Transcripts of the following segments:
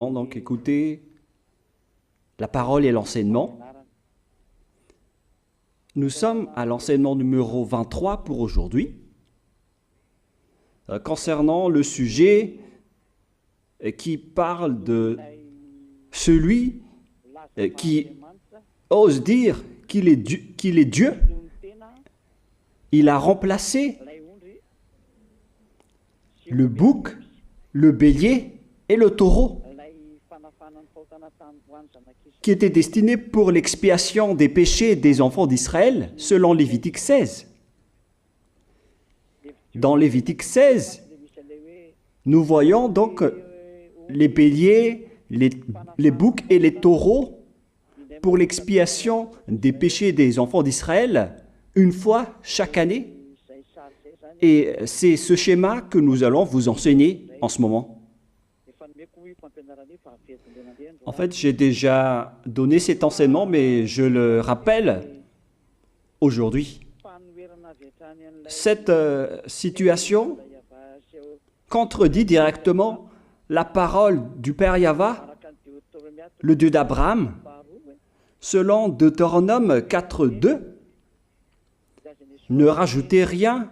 Donc écoutez la parole et l'enseignement. Nous sommes à l'enseignement numéro 23 pour aujourd'hui, concernant le sujet qui parle de celui qui ose dire qu'il est Dieu. Il a remplacé le bouc, le bélier et le taureau, qui étaient destinés pour l'expiation des péchés des enfants d'Israël, selon Lévitique 16. Dans Lévitique 16, nous voyons donc les béliers, les boucs et les taureaux pour l'expiation des péchés des enfants d'Israël, une fois chaque année. Et c'est ce schéma que nous allons vous enseigner en ce moment. En fait, j'ai déjà donné cet enseignement, mais je le rappelle aujourd'hui. Cette situation contredit directement la parole du Père Yahva, le Dieu d'Abraham, selon Deutéronome 4.2. Ne rajoutez rien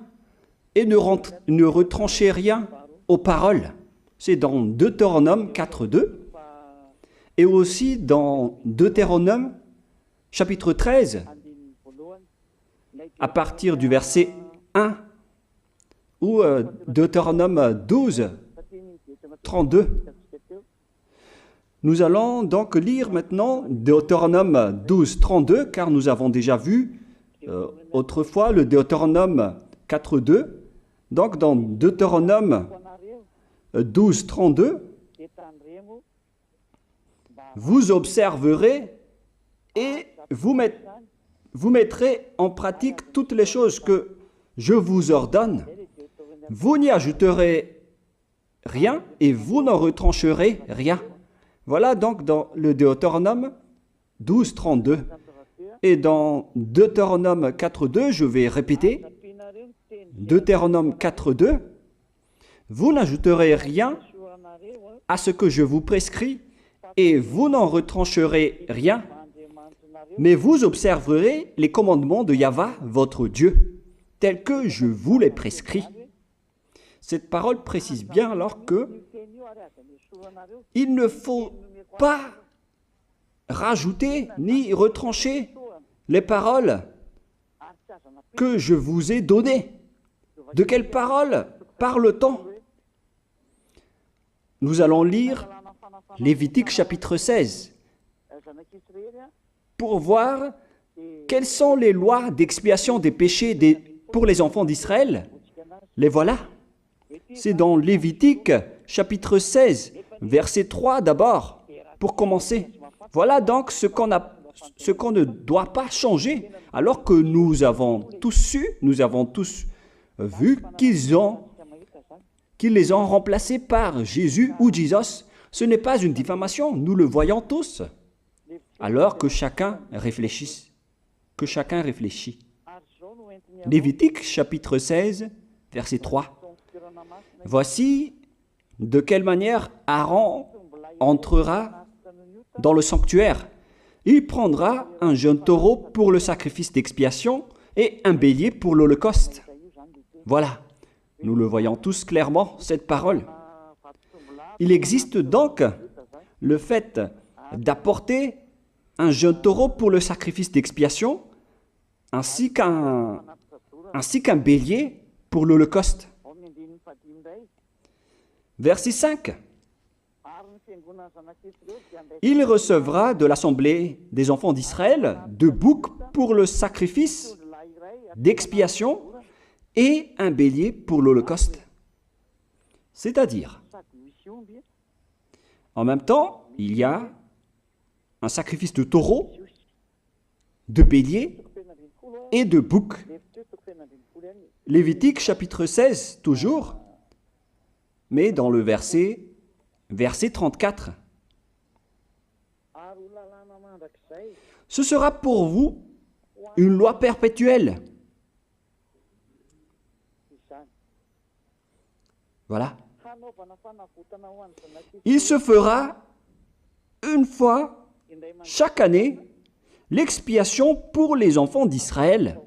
et ne retranchez rien aux paroles. C'est dans Deutéronome 4.2 et aussi dans Deutéronome chapitre 13, à partir du verset 1, ou Deutéronome 12, 32. Nous allons donc lire maintenant Deutéronome 12, 32, car nous avons déjà vu autrefois le Deutéronome 4.2. Donc dans Deutéronome 12, 32, vous observerez et vous mettrez en pratique toutes les choses que je vous ordonne. Vous n'y ajouterez rien et vous n'en retrancherez rien. Voilà donc dans le Deutéronome 12, 32. Et dans Deutéronome 4.2, je vais répéter, Deutéronome 4.2, vous n'ajouterez rien à ce que je vous prescris et vous n'en retrancherez rien, mais vous observerez les commandements de Yahva, votre Dieu, tels que je vous les prescris. Cette parole précise bien alors que il ne faut pas rajouter ni retrancher les paroles que je vous ai données. De quelles paroles parle-t-on? Nous allons lire Lévitique chapitre 16 pour voir quelles sont les lois d'expiation des péchés pour les enfants d'Israël. Les voilà. C'est dans Lévitique chapitre 16, verset 3 d'abord, pour commencer. Voilà donc ce qu'on ne doit pas changer, alors que nous avons tous su, nous avons tous vu qu'ils les ont remplacés par Jésus ou Jesus. Ce n'est pas une diffamation, nous le voyons tous. Alors que chacun réfléchisse, Lévitique chapitre 16, verset 3. Voici de quelle manière Aaron entrera dans le sanctuaire. Il prendra un jeune taureau pour le sacrifice d'expiation et un bélier pour l'holocauste. Voilà, nous le voyons tous clairement, cette parole. Il existe donc le fait d'apporter un jeune taureau pour le sacrifice d'expiation, ainsi qu'un bélier pour l'holocauste. Verset 5. Il recevra de l'assemblée des enfants d'Israël 2 boucs pour le sacrifice d'expiation et un bélier pour l'holocauste. C'est-à-dire, en même temps, il y a un sacrifice de taureau, de bélier et de bouc. Lévitique chapitre 16, toujours, mais dans le verset 34. Ce sera pour vous une loi perpétuelle. Voilà. Il se fera une fois chaque année l'expiation pour les enfants d'Israël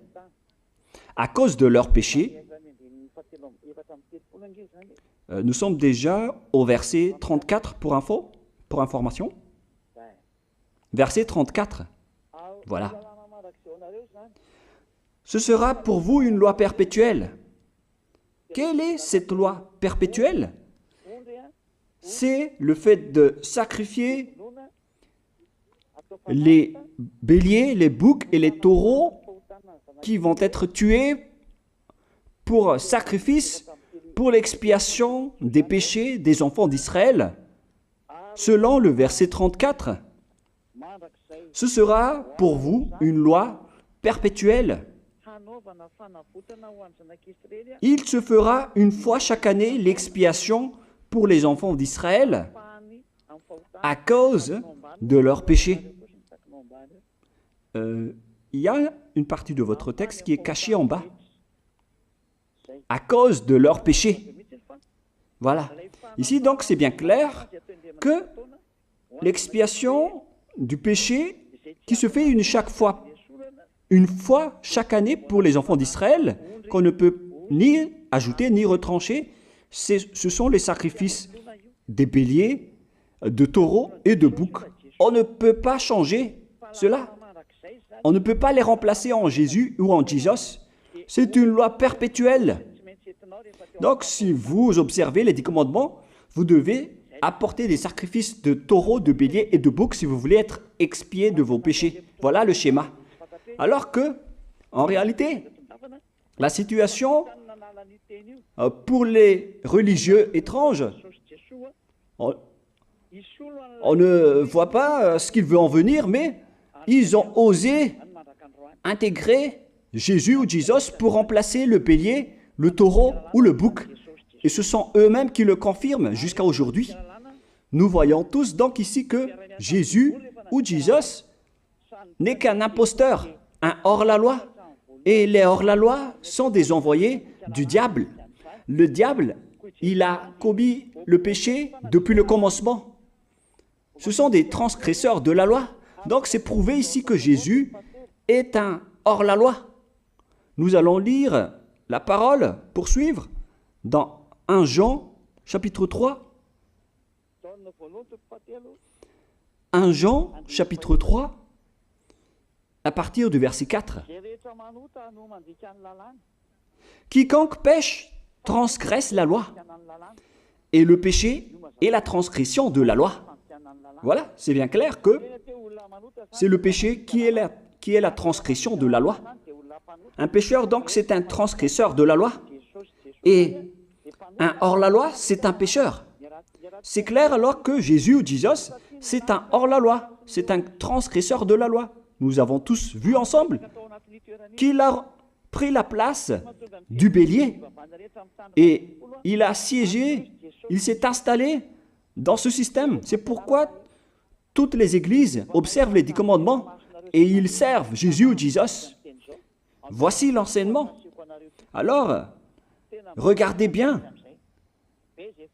à cause de leurs péchés. Nous sommes déjà au verset 34 pour information. Verset 34. Voilà. Ce sera pour vous une loi perpétuelle. Quelle est cette loi perpétuelle? C'est le fait de sacrifier les béliers, les boucs et les taureaux qui vont être tués pour sacrifice, pour l'expiation des péchés des enfants d'Israël. Selon le verset 34, ce sera pour vous une loi perpétuelle. Il se fera une fois chaque année l'expiation pour les enfants d'Israël à cause de leurs péchés. Il y a une partie de votre texte qui est cachée en bas. À cause de leurs péchés. Voilà. Ici, donc, c'est bien clair que l'expiation du péché qui se fait une fois chaque année pour les enfants d'Israël, qu'on ne peut ni ajouter ni retrancher, ce sont les sacrifices des béliers, de taureaux et de boucs. On ne peut pas changer cela. On ne peut pas les remplacer en Jésus ou en Jesus. C'est une loi perpétuelle. Donc, si vous observez les 10 commandements, vous devez apporter des sacrifices de taureaux, de béliers et de boucs si vous voulez être expié de vos péchés. Voilà le schéma. Alors que, en réalité, la situation pour les religieux étranges, on ne voit pas ce qu'il veut en venir, mais ils ont osé intégrer Jésus ou Jesus pour remplacer le bélier, le taureau ou le bouc. Et ce sont eux-mêmes qui le confirment jusqu'à aujourd'hui. Nous voyons tous donc ici que Jésus ou Jesus n'est qu'un imposteur, un hors-la-loi. Et les hors-la-loi sont des envoyés du diable. Le diable, il a commis le péché depuis le commencement. Ce sont des transgresseurs de la loi. Donc c'est prouvé ici que Jésus est un hors-la-loi. Nous allons lire la parole, poursuivre, dans 1 Jean, chapitre 3. 1 Jean, chapitre 3, à partir du verset 4. Quiconque pêche transgresse la loi, et le péché est la transgression de la loi. Voilà, c'est bien clair que c'est le péché qui est la transgression de la loi. Un pécheur, donc, c'est un transgresseur de la loi. Et un hors-la-loi, c'est un pécheur. C'est clair alors que Jésus ou Jesus, c'est un hors-la-loi, c'est un transgresseur de la loi. Nous avons tous vu ensemble qu'il a pris la place du bélier et il a siégé, il s'est installé dans ce système. C'est pourquoi toutes les églises observent les 10 commandements et ils servent Jésus ou Jesus. Voici l'enseignement. Alors, regardez bien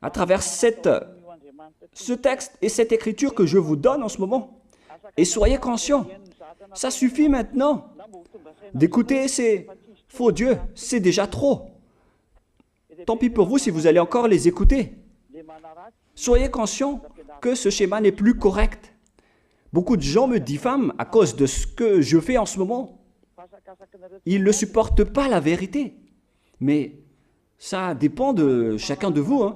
à travers ce texte et cette écriture que je vous donne en ce moment. Et soyez conscients, ça suffit maintenant d'écouter ces faux dieux, c'est déjà trop. Tant pis pour vous si vous allez encore les écouter. Soyez conscients que ce schéma n'est plus correct. Beaucoup de gens me diffament à cause de ce que je fais en ce moment. Ils ne supportent pas la vérité. Mais ça dépend de chacun de vous.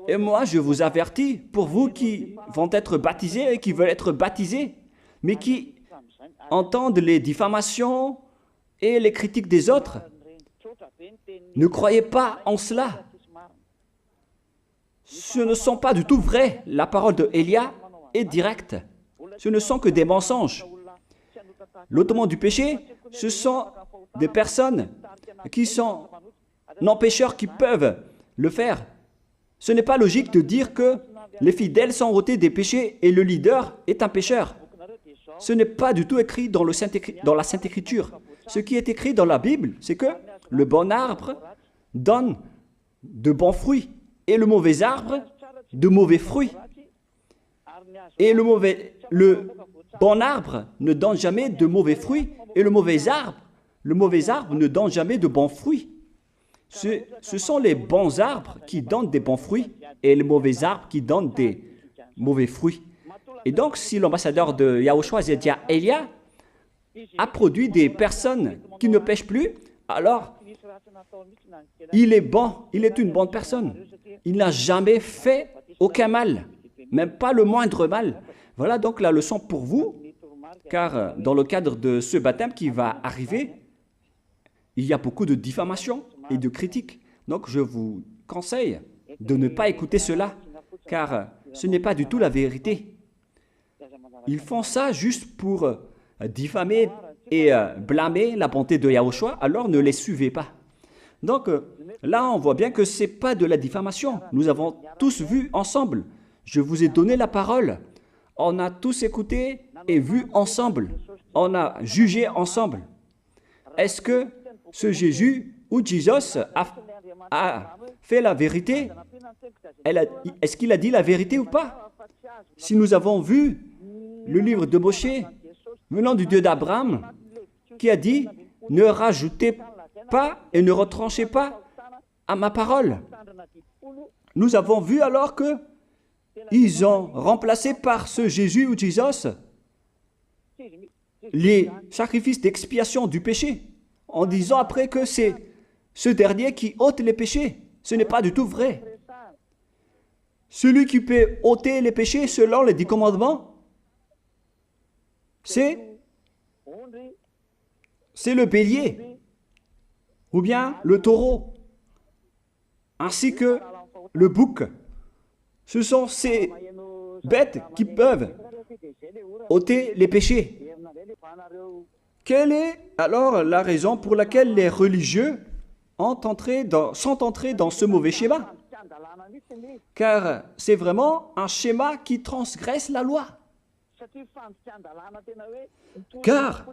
Et moi, je vous avertis, pour vous qui vont être baptisés et qui veulent être baptisés, mais qui entendent les diffamations et les critiques des autres, ne croyez pas en cela. Ce ne sont pas du tout vrai. La parole de Élia est directe. Ce ne sont que des mensonges. L'ôtement du péché, ce sont des personnes qui sont non-pécheurs qui peuvent le faire. Ce n'est pas logique de dire que les fidèles sont ôtés des péchés et le leader est un pécheur. Ce n'est pas du tout écrit dans la Sainte Écriture. Ce qui est écrit dans la Bible, c'est que le bon arbre donne de bons fruits et le mauvais arbre de mauvais fruits. Et le bon arbre ne donne jamais de mauvais fruits. Et le mauvais arbre ne donne jamais de bons fruits. Ce sont les bons arbres qui donnent des bons fruits et les mauvais arbres qui donnent des mauvais fruits. Et donc, si l'ambassadeur de Yahushua, Zedia Elia, a produit des personnes qui ne pêchent plus, alors il est bon, il est une bonne personne. Il n'a jamais fait aucun mal, même pas le moindre mal. Voilà donc la leçon pour vous, car dans le cadre de ce baptême qui va arriver, il y a beaucoup de diffamation et de critiques. Donc je vous conseille de ne pas écouter cela, car ce n'est pas du tout la vérité. Ils font ça juste pour diffamer et blâmer la bonté de Yahushua, alors ne les suivez pas. Donc là, on voit bien que ce n'est pas de la diffamation. Nous avons tous vu ensemble. Je vous ai donné la parole. On a tous écouté et vu ensemble. On a jugé ensemble. Est-ce que ce Jésus ou Jésus a fait la vérité? Est-ce qu'il a dit la vérité ou pas? Si nous avons vu le livre de Moshe, venant du Dieu d'Abraham, qui a dit « Ne rajoutez pas et ne retranchez pas à ma parole ». Nous avons vu alors que ils ont remplacé par ce Jésus ou Jésus les sacrifices d'expiation du péché, en disant après que c'est ce dernier qui ôte les péchés. Ce n'est pas du tout vrai. Celui qui peut ôter les péchés selon les 10 commandements, c'est le bélier, ou bien le taureau, ainsi que le bouc. Ce sont ces bêtes qui peuvent ôter les péchés. Quelle est alors la raison pour laquelle les religieux sont entrés dans ce mauvais schéma? Car c'est vraiment un schéma qui transgresse la loi. Car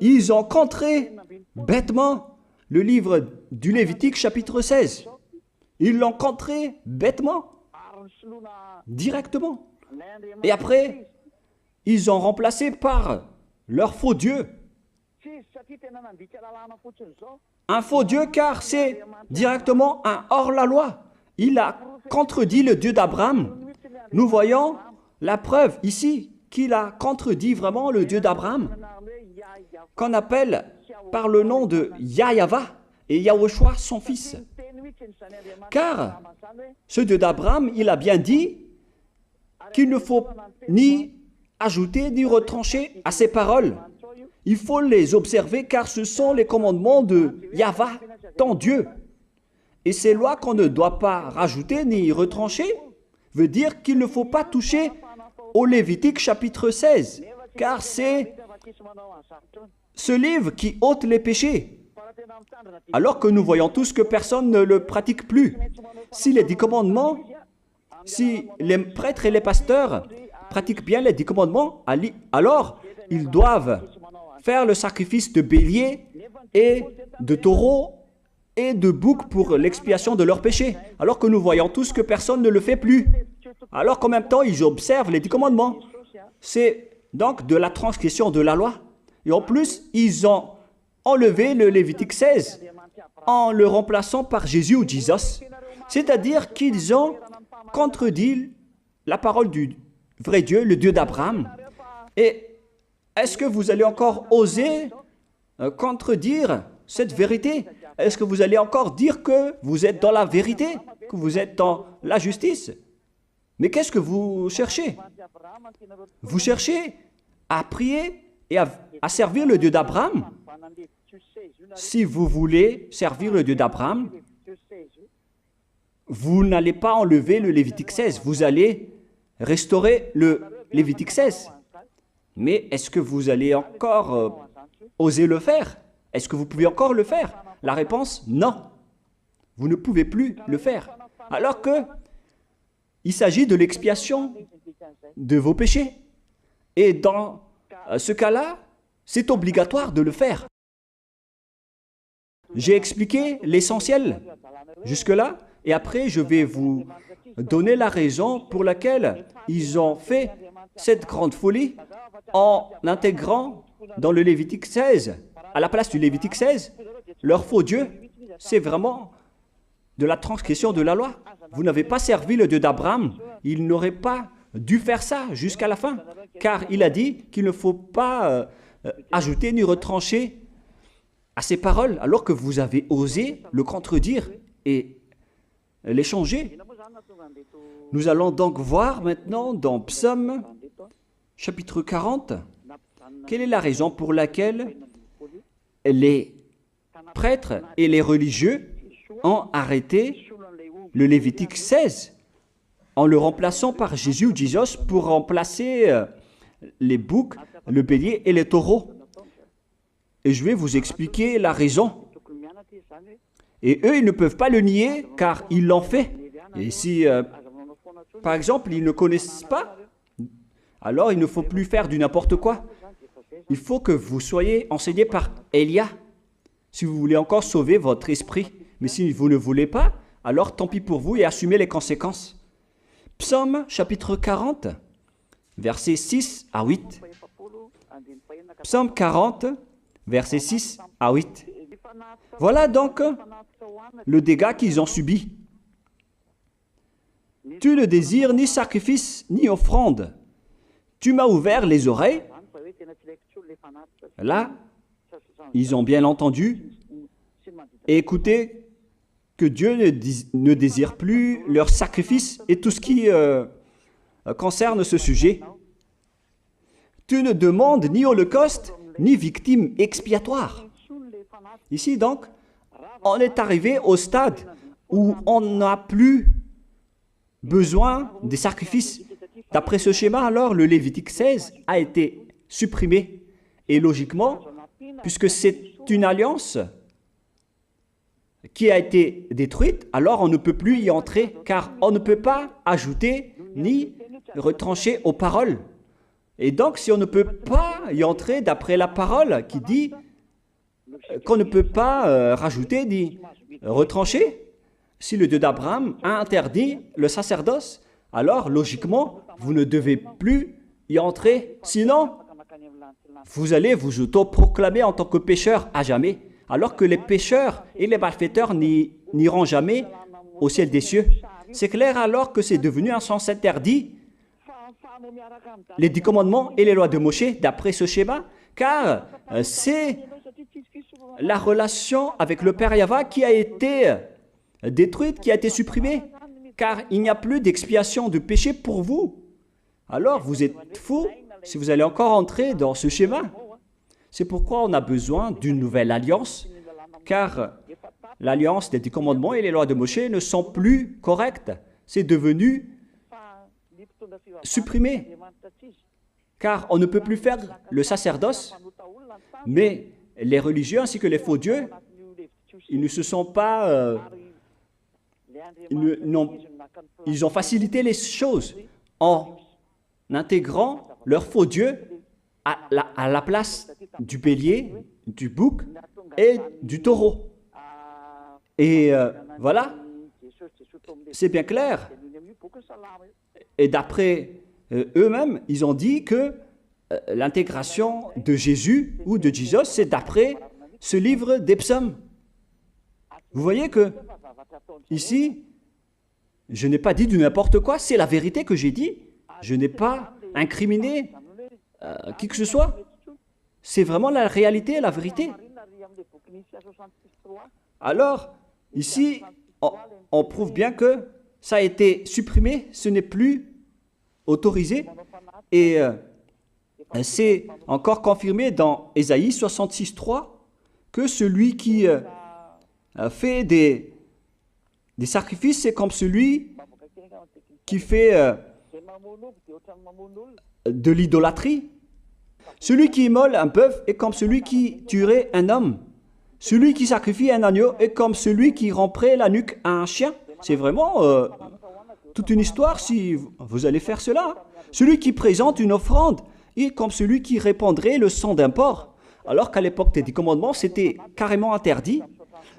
ils ont contré bêtement le livre du Lévitique chapitre 16. Ils l'ont contré bêtement, directement. Et après, ils ont remplacé par leur faux Dieu. Un faux Dieu car c'est directement un hors-la-loi. Il a contredit le Dieu d'Abraham. Nous voyons la preuve ici qu'il a contredit vraiment le Dieu d'Abraham, qu'on appelle par le nom de Yahava et Yahushua son fils. Car ce Dieu d'Abraham, il a bien dit qu'il ne faut ni ajouter ni retrancher à ses paroles. Il faut les observer car ce sont les commandements de Yahva, ton Dieu. Et ces lois qu'on ne doit pas rajouter ni retrancher veut dire qu'il ne faut pas toucher au Lévitique chapitre 16, car c'est ce livre qui ôte les péchés. Alors que nous voyons tous que personne ne le pratique plus. Si les 10 commandements, si les prêtres et les pasteurs pratiquent bien les 10 commandements, alors ils doivent faire le sacrifice de bélier et de taureau et de bouc pour l'expiation de leurs péchés. Alors que nous voyons tous que personne ne le fait plus. Alors qu'en même temps, ils observent les 10 commandements. C'est donc de la transgression de la loi. Et en plus, ils ont enlevé le Lévitique 16 en le remplaçant par Jésus ou Jesus. C'est-à-dire qu'ils ont contredit la parole du vrai Dieu, le Dieu d'Abraham. Et est-ce que vous allez encore oser contredire cette vérité? Est-ce que vous allez encore dire que vous êtes dans la vérité, que vous êtes dans la justice? Mais qu'est-ce que vous cherchez? Vous cherchez à prier et à servir le Dieu d'Abraham. Si vous voulez servir le Dieu d'Abraham, vous n'allez pas enlever le Lévitique 16, vous allez restaurer le Lévitique 16. Mais est-ce que vous allez encore oser le faire? Est-ce que vous pouvez encore le faire? La réponse, non. Vous ne pouvez plus le faire. Alors que il s'agit de l'expiation de vos péchés. Et dans ce cas-là, c'est obligatoire de le faire. J'ai expliqué l'essentiel jusque-là et après je vais vous donner la raison pour laquelle ils ont fait cette grande folie en intégrant dans le Lévitique 16, à la place du Lévitique 16, leur faux Dieu. C'est vraiment de la transgression de la loi. Vous n'avez pas servi le Dieu d'Abraham. Il n'aurait pas dû faire ça jusqu'à la fin, car il a dit qu'il ne faut pas ajouter ni retrancher à ses paroles, alors que vous avez osé le contredire et les changer. Nous allons donc voir maintenant dans Psaume chapitre 40, quelle est la raison pour laquelle les prêtres et les religieux ont arrêté le Lévitique 16 en le remplaçant par Jésus ou Jesus pour remplacer les boucs, le bélier et les taureaux. Et je vais vous expliquer la raison. Et eux, ils ne peuvent pas le nier car ils l'ont fait. Et si, par exemple, ils ne connaissent pas, alors il ne faut plus faire du n'importe quoi. Il faut que vous soyez enseigné par Élia, si vous voulez encore sauver votre esprit. Mais si vous ne voulez pas, alors tant pis pour vous et assumez les conséquences. Psaume chapitre 40, versets 6 à 8. Psaume 40, versets 6 à 8. Voilà donc le dégât qu'ils ont subi. Tu ne désires ni sacrifice ni offrande. Tu m'as ouvert les oreilles. Là, ils ont bien entendu et écouté que Dieu ne désire plus leur sacrifice et tout ce qui concerne ce sujet. Tu ne demandes ni holocauste, ni victime expiatoire. Ici donc, on est arrivé au stade où on n'a plus besoin des sacrifices. D'après ce schéma, alors, le Lévitique 16 a été supprimé. Et logiquement, puisque c'est une alliance qui a été détruite, alors on ne peut plus y entrer, car on ne peut pas ajouter ni retrancher aux paroles. Et donc, si on ne peut pas y entrer d'après la parole qui dit qu'on ne peut pas rajouter ni retrancher, si le Dieu d'Abraham a interdit le sacerdoce, alors logiquement, vous ne devez plus y entrer. Sinon, vous allez vous autoproclamer en tant que pécheur à jamais, alors que les pécheurs et les malfaiteurs n'iront jamais au ciel des cieux. C'est clair alors que c'est devenu un sens interdit, les 10 commandements et les lois de Moïse d'après ce schéma, car c'est la relation avec le Père Yahva qui a été détruite, qui a été supprimée, car il n'y a plus d'expiation de péché pour vous. Alors vous êtes fous si vous allez encore entrer dans ce schéma. C'est pourquoi on a besoin d'une nouvelle alliance, car l'alliance des 10 commandements et les lois de Moïse ne sont plus correctes. C'est devenu supprimé, car on ne peut plus faire le sacerdoce, mais les religieux ainsi que les faux dieux, ils ne se sont pas... ils ont facilité les choses en intégrant leur faux dieu à la place du bélier, du bouc et du taureau. Et voilà, c'est bien clair. Et d'après eux-mêmes, ils ont dit que l'intégration de Jésus ou de Jesus, c'est d'après ce livre des psaumes. Vous voyez que ici, je n'ai pas dit du n'importe quoi, c'est la vérité que j'ai dit. Je n'ai pas incriminé qui que ce soit. C'est vraiment la réalité, la vérité. Alors, ici, on prouve bien que ça a été supprimé, ce n'est plus autorisé. Et c'est encore confirmé dans Ésaïe 66.3 que celui qui fait des sacrifices, c'est comme celui qui fait de l'idolâtrie. Celui qui immole un bœuf est comme celui qui tuerait un homme. Celui qui sacrifie un agneau est comme celui qui romperait la nuque à un chien. C'est vraiment toute une histoire si vous allez faire cela. Celui qui présente une offrande est comme celui qui répandrait le sang d'un porc. Alors qu'à l'époque des 10 commandements, c'était carrément interdit.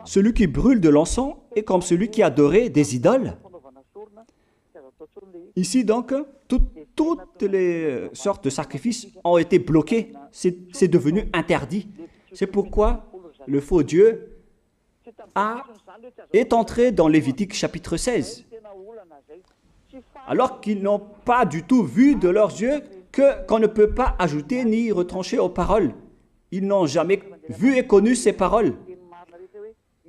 celui qui brûle de l'encens est comme celui qui adorait des idoles. Ici donc, toutes les sortes de sacrifices ont été bloqués. C'est devenu interdit. C'est pourquoi le faux Dieu est entré dans Lévitique chapitre 16. Alors qu'ils n'ont pas du tout vu de leurs yeux qu'on ne peut pas ajouter ni retrancher aux paroles. Ils n'ont jamais vu et connu ces paroles.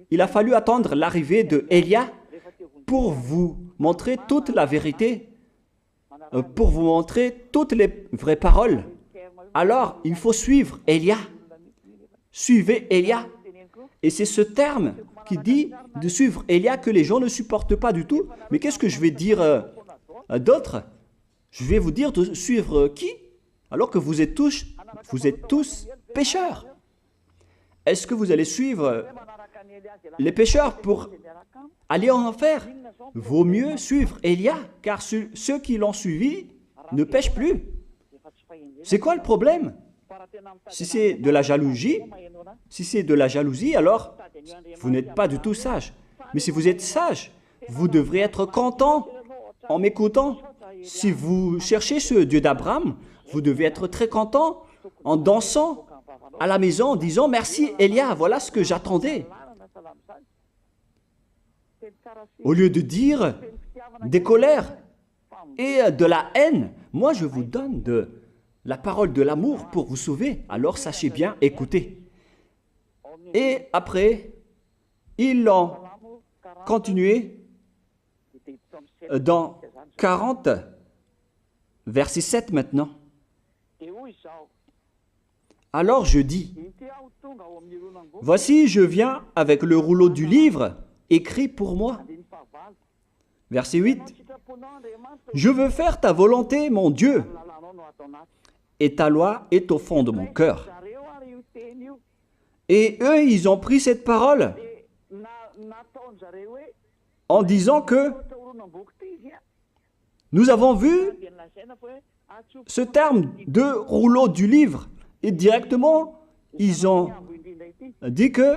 Il a fallu attendre l'arrivée de Élia pour vous montrer toute la vérité, pour vous montrer toutes les vraies paroles. Alors, il faut suivre Élia. Suivez Élia. Et c'est ce terme qui dit de suivre Élia que les gens ne supportent pas du tout. Mais qu'est-ce que je vais dire d'autre? Je vais vous dire de suivre qui? Alors que vous êtes tous pécheurs. Est-ce que vous allez suivre les pécheurs pour aller en enfer? Vaut mieux suivre Élia, car ceux qui l'ont suivi ne pêchent plus. C'est quoi le problème? Si c'est de la jalousie, alors vous n'êtes pas du tout sage. Mais si vous êtes sage, vous devrez être content en m'écoutant. Si vous cherchez ce Dieu d'Abraham, vous devez être très content en dansant à la maison en disant « Merci Élia, voilà ce que j'attendais ». Au lieu de dire des colères et de la haine, moi je vous donne de la parole de l'amour pour vous sauver. Alors sachez bien écouter. Et après, ils l'ont continué dans 40, verset 7 maintenant. Alors je dis, voici je viens avec le rouleau du livre écrit pour moi. Verset 8, je veux faire ta volonté, mon Dieu, et ta loi est au fond de mon cœur. Et eux, ils ont pris cette parole en disant que nous avons vu ce terme de rouleau du livre et directement, ils ont dit que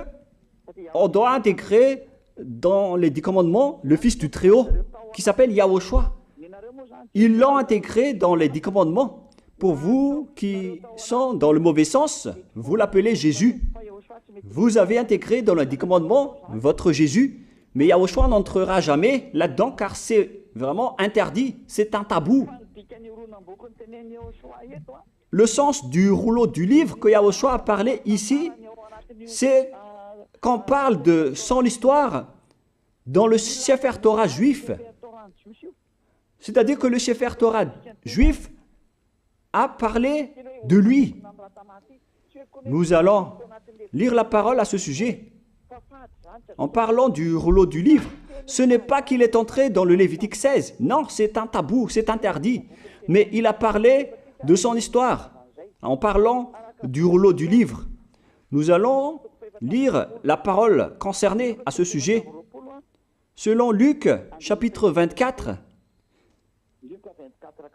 on doit intégrer dans les 10 commandements le Fils du Très-Haut qui s'appelle Yahushua. Ils l'ont intégré dans les 10 commandements. Pour vous qui sont dans le mauvais sens, vous l'appelez Jésus. Vous avez intégré dans les 10 commandements votre Jésus, mais Yahushua n'entrera jamais là-dedans car c'est vraiment interdit, c'est un tabou. Le sens du rouleau du livre que Yahushua a parlé ici, c'est qu'on parle de son histoire dans le Sefer Torah juif. C'est-à-dire que le Sefer Torah juif a parlé de lui. Nous allons lire la parole à ce sujet. En parlant du rouleau du livre, ce n'est pas qu'il est entré dans le Lévitique 16. Non, c'est un tabou, c'est interdit. Mais il a parlé de son histoire. En parlant du rouleau du livre, nous allons lire la parole concernée à ce sujet. Selon Luc, chapitre 24,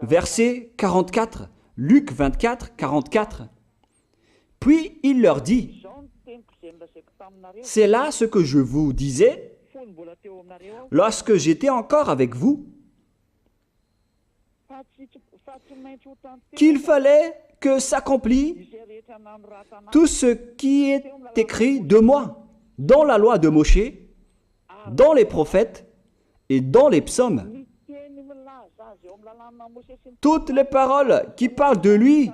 verset 44. Luc 24, 44. Puis il leur dit, « C'est là ce que je vous disais lorsque j'étais encore avec vous, qu'il fallait que s'accomplisse tout ce qui est écrit de moi dans la loi de Moïse, dans les prophètes et dans les psaumes. » Toutes les paroles qui parlent de lui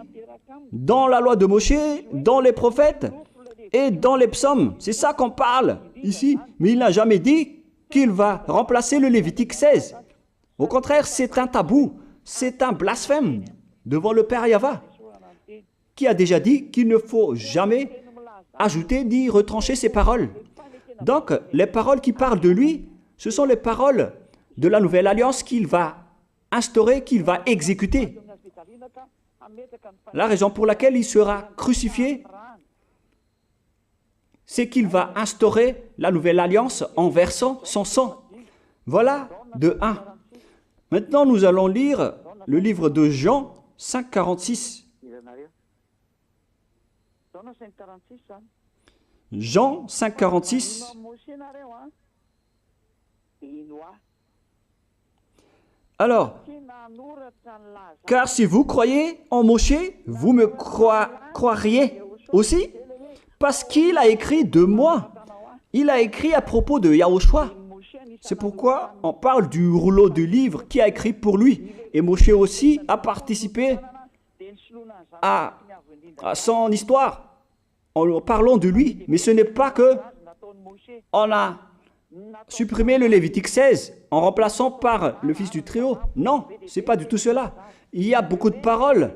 dans la loi de Moïse, dans les prophètes et dans les psaumes. C'est ça qu'on parle ici. Mais il n'a jamais dit qu'il va remplacer le Lévitique 16. Au contraire, c'est un tabou, c'est un blasphème devant le Père Yahva, qui a déjà dit qu'il ne faut jamais ajouter ni retrancher ses paroles. Donc, les paroles qui parlent de lui, ce sont les paroles de la nouvelle alliance qu'il va instaurer, qu'il va exécuter. La raison pour laquelle il sera crucifié, c'est qu'il va instaurer la nouvelle alliance en versant son sang. Voilà de 1. Maintenant, nous allons lire le livre de Jean 5,46. Jean 5, 46. Alors, car si vous croyez en Moshe, vous me croiriez aussi, parce qu'il a écrit de moi. Il a écrit à propos de Yahushua. C'est pourquoi on parle du rouleau de livre qui a écrit pour lui. Et Moshe aussi a participé à son histoire en parlant de lui. Mais ce n'est pas que on a supprimé le Lévitique 16 en remplaçant par le Fils du Très-Haut. Non, ce n'est pas du tout cela. Il y a beaucoup de paroles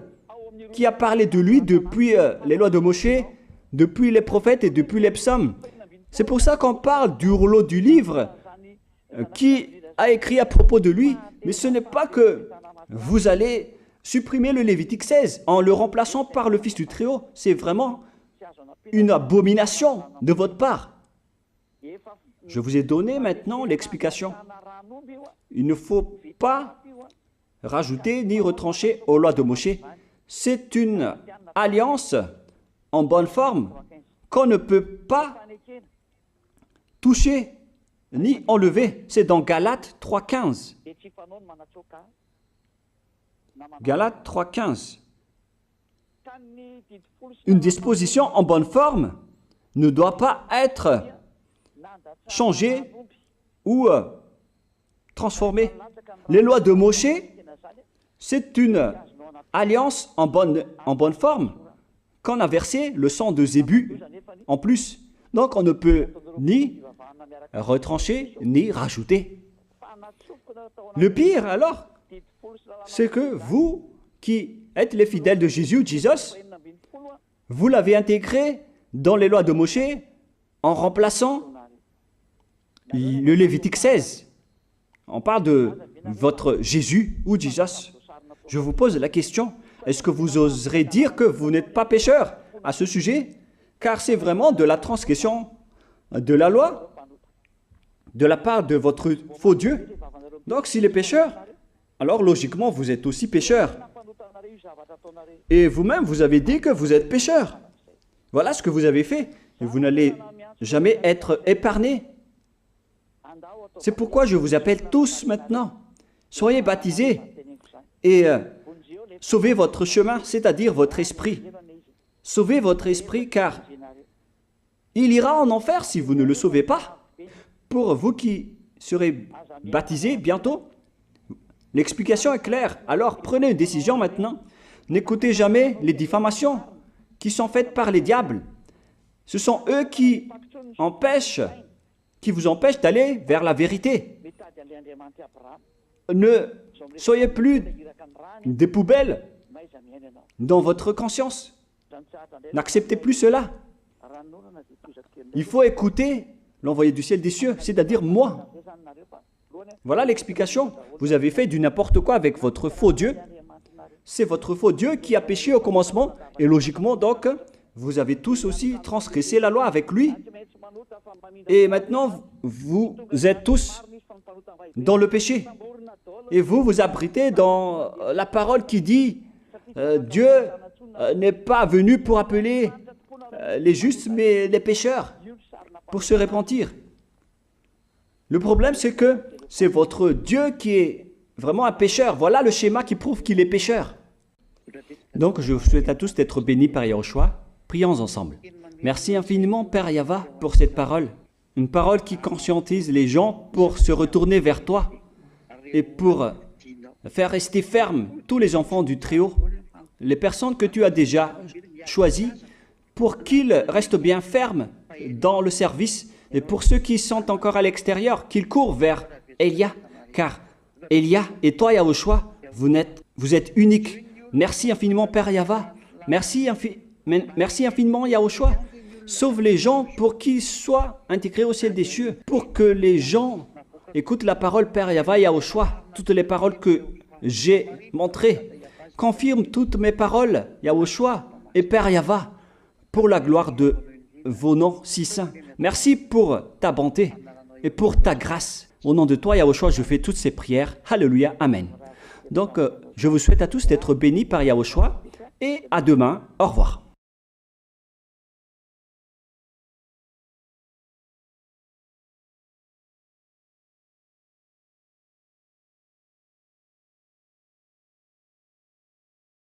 qui a parlé de lui depuis les lois de Moshe, depuis les prophètes et depuis les psaumes. C'est pour ça qu'on parle du rouleau du livre qui a écrit à propos de lui. Mais ce n'est pas que vous allez supprimer le Lévitique 16 en le remplaçant par le Fils du Très-Haut. C'est vraiment une abomination de votre part. Je vous ai donné maintenant l'explication. Il ne faut pas rajouter ni retrancher aux lois de Moshe. C'est une alliance en bonne forme qu'on ne peut pas toucher ni enlever. C'est dans Galates 3,15. Galates 3,15. Une disposition en bonne forme ne doit pas être changée ou transformée. Les lois de Moshe, c'est une alliance en bonne forme qu'on a versé le sang de Zébu en plus. Donc on ne peut ni retrancher ni rajouter. Le pire alors, c'est que vous qui êtes les fidèles de Jésus, vous l'avez intégré dans les lois de Moshe en remplaçant le Lévitique 16. On parle de votre Jésus ou Jesus. Je vous pose la question, est-ce que vous oserez dire que vous n'êtes pas pécheur à ce sujet? Car c'est vraiment de la transgression de la loi de la part de votre faux Dieu. Donc s'il est pécheur, alors logiquement vous êtes aussi pécheur. Et vous-même, vous avez dit que vous êtes pécheur. Voilà ce que vous avez fait. Et vous n'allez jamais être épargné. C'est pourquoi je vous appelle tous maintenant. Soyez baptisés et sauvez votre chemin, c'est-à-dire votre esprit. Sauvez votre esprit car il ira en enfer si vous ne le sauvez pas. Pour vous qui serez baptisés bientôt, l'explication est claire. Alors prenez une décision maintenant. N'écoutez jamais les diffamations qui sont faites par les diables. Ce sont eux qui vous empêchent d'aller vers la vérité. Ne soyez plus des poubelles dans votre conscience. N'acceptez plus cela. Il faut écouter l'envoyé du ciel des cieux, c'est-à-dire moi. Voilà l'explication. Vous avez fait du n'importe quoi avec votre faux Dieu. C'est votre faux Dieu qui a péché au commencement. Et logiquement, donc, vous avez tous aussi transgressé la loi avec lui. Et maintenant, vous êtes tous dans le péché. Et vous vous abritez dans la parole qui dit Dieu n'est pas venu pour appeler les justes, mais les pécheurs, pour se repentir. Le problème, c'est que c'est votre Dieu qui est vraiment un pécheur. Voilà le schéma qui prouve qu'il est pécheur. Donc, je vous souhaite à tous d'être bénis par Yahushua. Prions ensemble. Merci infiniment, Père Yahva, pour cette parole. Une parole qui conscientise les gens pour se retourner vers toi et pour faire rester fermes tous les enfants du Très-Haut, les personnes que tu as déjà choisies, pour qu'ils restent bien fermes dans le service, et pour ceux qui sont encore à l'extérieur, qu'ils courent vers Elia, car Elia et toi, Yahushua, vous êtes uniques. Merci infiniment, Père Yahva. Merci infiniment, Yahushua. Sauve les gens pour qu'ils soient intégrés au ciel des cieux, pour que les gens écoutent la parole, Père Yahva, Yahushua, toutes les paroles que j'ai montrées. Confirme toutes mes paroles, Yahushua et Père Yahva, pour la gloire de vos noms si saints. Merci pour ta bonté et pour ta grâce. Au nom de toi, Yahushua, je fais toutes ces prières. Alléluia, Amen. Donc, je vous souhaite à tous d'être bénis par Yahushua et à demain. Au revoir.